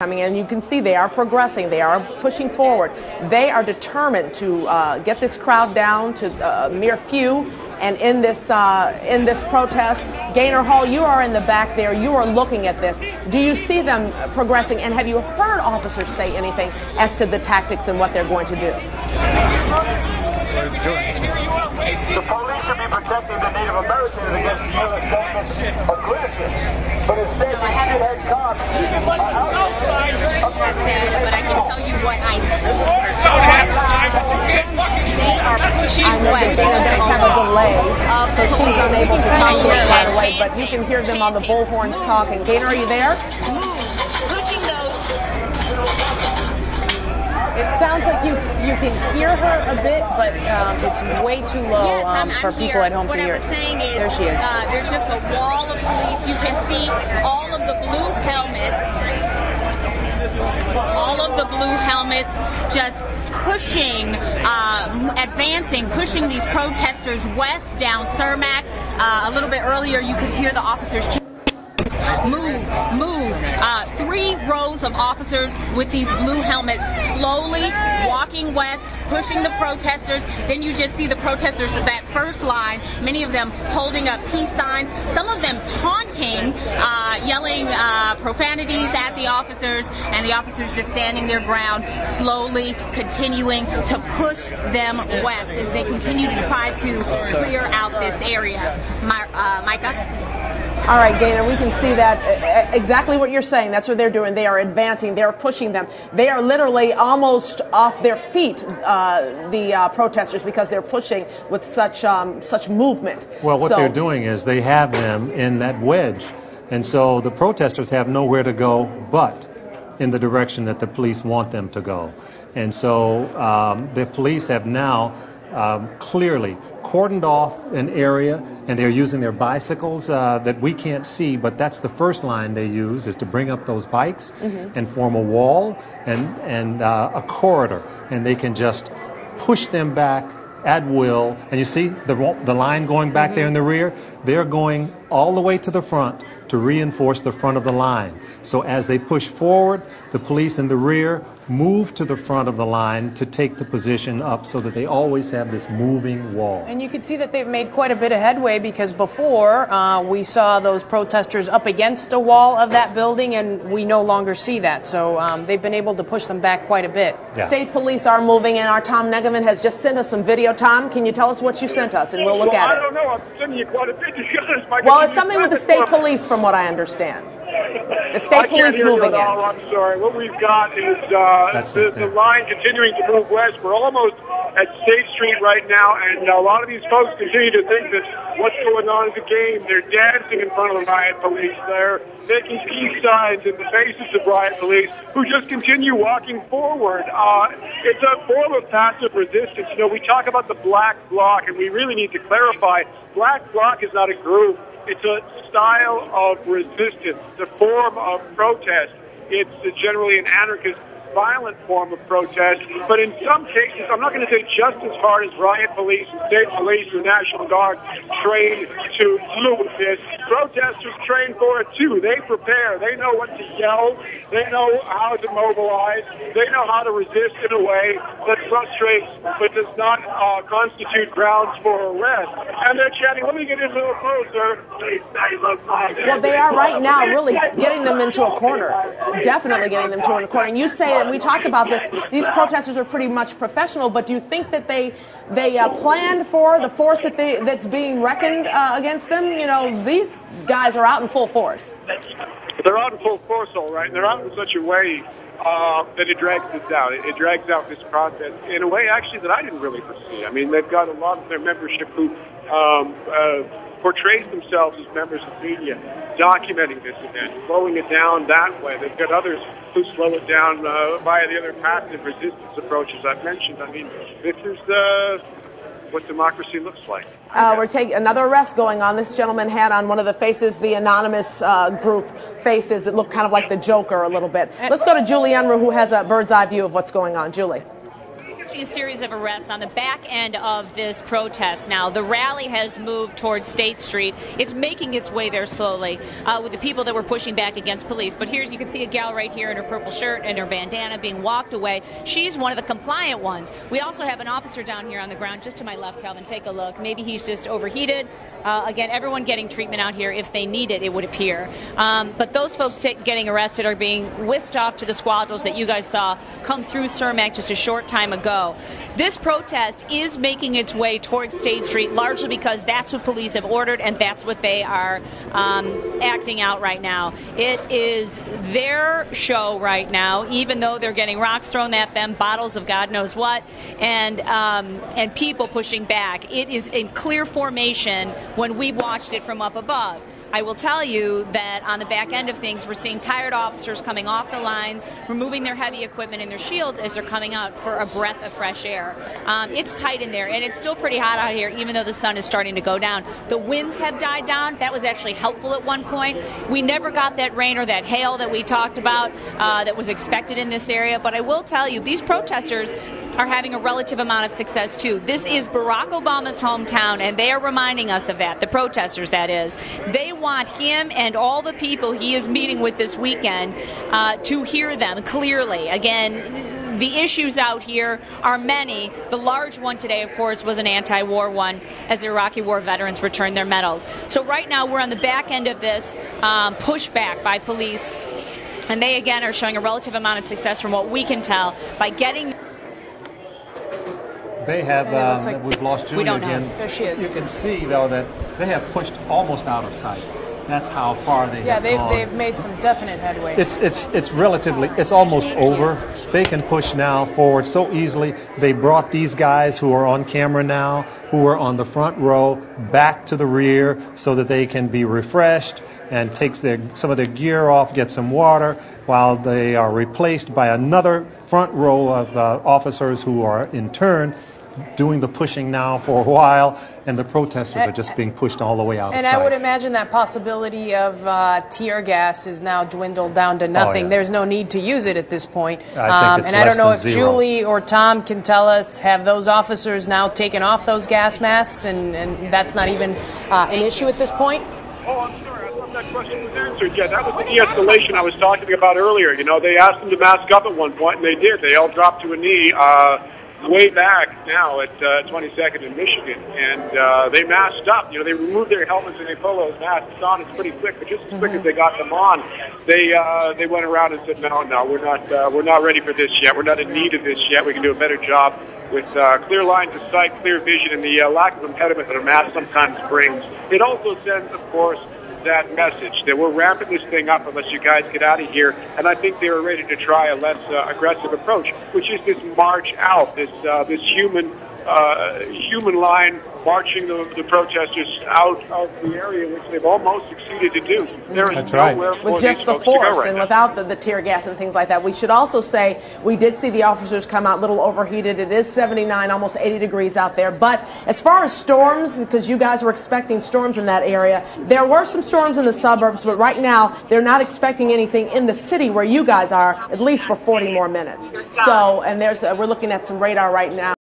coming in. You can see they are progressing. They are pushing forward. They are determined to get this crowd down to a mere few. And in this protest, Gaynor Hall, you are in the back there. You are looking at this. Do you see them progressing? And have you heard officers say anything as to the tactics and what they're going to do? The police should be protecting the Native Americans against the U.S. government's aggression. But instead, they had cops. But I can tell you what I know. They are pushing I know that Dana does have a delay, so she's unable to talk to us right away, but you can hear them on the bullhorns talking. Gaynor, are you there? Pushing those. It sounds like you can hear her a bit, but it's way too low for people at home to hear. There she is. There's just a wall of police. You can see all of the blue helmets. All of the blue helmets just pushing, advancing, pushing these protesters west down Cermak. A little bit earlier, you could hear the officers move, move. 3 rows of officers with these blue helmets slowly walking west, pushing the protesters. Then you just see the protesters, that first line, many of them holding up peace signs, some of them taunting, yelling profanities at the officers, and the officers just standing their ground, slowly continuing to push them west as they continue to try to clear out this area. Micah? All right, Gaynor, we can see that exactly what you're saying. That's what they're doing. They are advancing. They are pushing them. They are literally almost off their feet, the protesters, because they're pushing with such movement. Well, what they're doing is they have them in that wedge. And so the protesters have nowhere to go but in the direction that the police want them to go. And so the police have now clearly cordoned off an area, and they're using their bicycles that we can't see, but that's the first line they use, is to bring up those bikes and form a wall and a corridor, and they can just push them back at will. And you see the line going back there in the rear? They're going all the way to the front to reinforce the front of the line. So as they push forward, the police in the rear move to the front of the line to take the position up so that they always have this moving wall. And you can see that they've made quite a bit of headway, because before we saw those protesters up against a wall of that building, and we no longer see that. So they've been able to push them back quite a bit. Yeah. State police are moving, and our Tom Negaman has just sent us some video. Tom, can you tell us what you sent us, and we'll look at it? I don't know. I'm sending you quite a bit. Well, it's something with the state police, from what I understand. The state police moving in. I'm sorry. What we've got is the line continuing to move west. We're almost at State Street right now, and a lot of these folks continue to think that what's going on is a game. They're dancing in front of the riot police. They're making peace signs in the faces of riot police, who just continue walking forward. It's a form of passive resistance. You know, we talk about the Black Bloc, and we really need to clarify, Black Bloc is not a group. It's a style of resistance. It's a form of protest. It's generally an anarchist, violent form of protest. But in some cases, I'm not going to say just as hard as riot police and state police or National Guard trained to deal with this. Protesters train for it too. They prepare. They know what to yell. They know how to mobilize. They know how to resist in a way that frustrates but does not constitute grounds for arrest. And they're chanting, let me get in a little closer. Well, they are right now really getting them into a corner. Definitely getting them to a corner. And you say that we talked about this. These protesters are pretty much professional, but do you think that they planned for the force that's being reckoned against them? You know, these guys are out in full force. They're out in full force, all right. And they're out in such a way that it drags this out. It drags out this process in a way, actually, that I didn't really foresee. I mean, they've got a lot of their membership who portrays themselves as members of media, documenting this event, slowing it down that way. They've got others who slow it down via the other passive resistance approaches I've mentioned. I mean, this is what democracy looks like. We're taking another arrest going on. This gentleman had on one of the faces, the anonymous group faces that look kind of like the Joker a little bit. Let's go to Julie Unruh, who has a bird's eye view of what's going on. Julie. watching a series of arrests on the back end of this protest now. The rally has moved towards State Street. It's making its way there slowly with the people that were pushing back against police. But here's, you can see a gal right here in her purple shirt and her bandana being walked away. She's one of the compliant ones. We also have an officer down here on the ground just to my left, Calvin. Take a look. Maybe he's just overheated. Again, everyone getting treatment out here if they need it would appear. But those folks getting arrested are being whisked off to the squadrons that you guys saw come through Cermak just a short time ago. This protest is making its way towards State Street largely because that's what police have ordered and that's what they are acting out right now. It is their show right now, even though they're getting rocks thrown at them, bottles of God knows what, and people pushing back. It is in clear formation when we watched it from up above. I will tell you that on the back end of things, we're seeing tired officers coming off the lines, removing their heavy equipment and their shields as they're coming out for a breath of fresh air. It's tight in there, and it's still pretty hot out here, even though the sun is starting to go down. The winds have died down. That was actually helpful at one point. We never got that rain or that hail that we talked about that was expected in this area, but I will tell you, these protesters are having a relative amount of success, too. This is Barack Obama's hometown, and they are reminding us of that, the protesters, that is. They want him and all the people he is meeting with this weekend to hear them clearly. Again, the issues out here are many. The large one today, of course, was an anti-war one as the Iraqi war veterans returned their medals. So right now we're on the back end of this pushback by police, and they, again, are showing a relative amount of success from what we can tell by getting... They have, like we've lost Julie again. There she is. You can see, though, that they have pushed almost out of sight. That's how far they have gone. They've made some definite headway. It's relatively, it's almost over. They can push now forward so easily. They brought these guys who are on camera now, who are on the front row, back to the rear so that they can be refreshed and takes some of their gear off, get some water, while they are replaced by another front row of officers who are in turn doing the pushing now for a while, and the protesters are just being pushed all the way outside. And I would imagine that possibility of tear gas is now dwindled down to nothing. Oh, yeah. There's no need to use it at this point. I think it's and I don't know if zero. Julie or Tom can tell us, have those officers now taken off those gas masks, and that's not even an issue at this point? Oh, I'm sorry. I thought that question was answered. Yeah, that was the de-escalation I was talking about earlier. You know, they asked them to mask up at one point, and they did. They all dropped to a knee. Way back now at 22nd in Michigan, and they masked up. You know, they removed their helmets and they put those masks on. It's pretty quick, but just as quick as they got them on, they went around and said, no, we're not ready for this yet. We're not in need of this yet. We can do a better job with clear lines of sight, clear vision, and the lack of impediment that a mask sometimes brings. It also sends, of course, that message that we're ramping this thing up unless you guys get out of here. And I think they were ready to try a less aggressive approach, which is this march out, this human line marching the protesters out of the area, which they've almost succeeded to do. There is nowhere for with these just the folks to go force right and now. without the tear gas and things like that. We should also say we did see the officers come out a little overheated. It is 79, almost 80 degrees out there. But as far as storms, because you guys were expecting storms in that area, there were some storms in the suburbs, but right now they're not expecting anything in the city where you guys are, at least for 40 more minutes. So, and we're looking at some radar right now.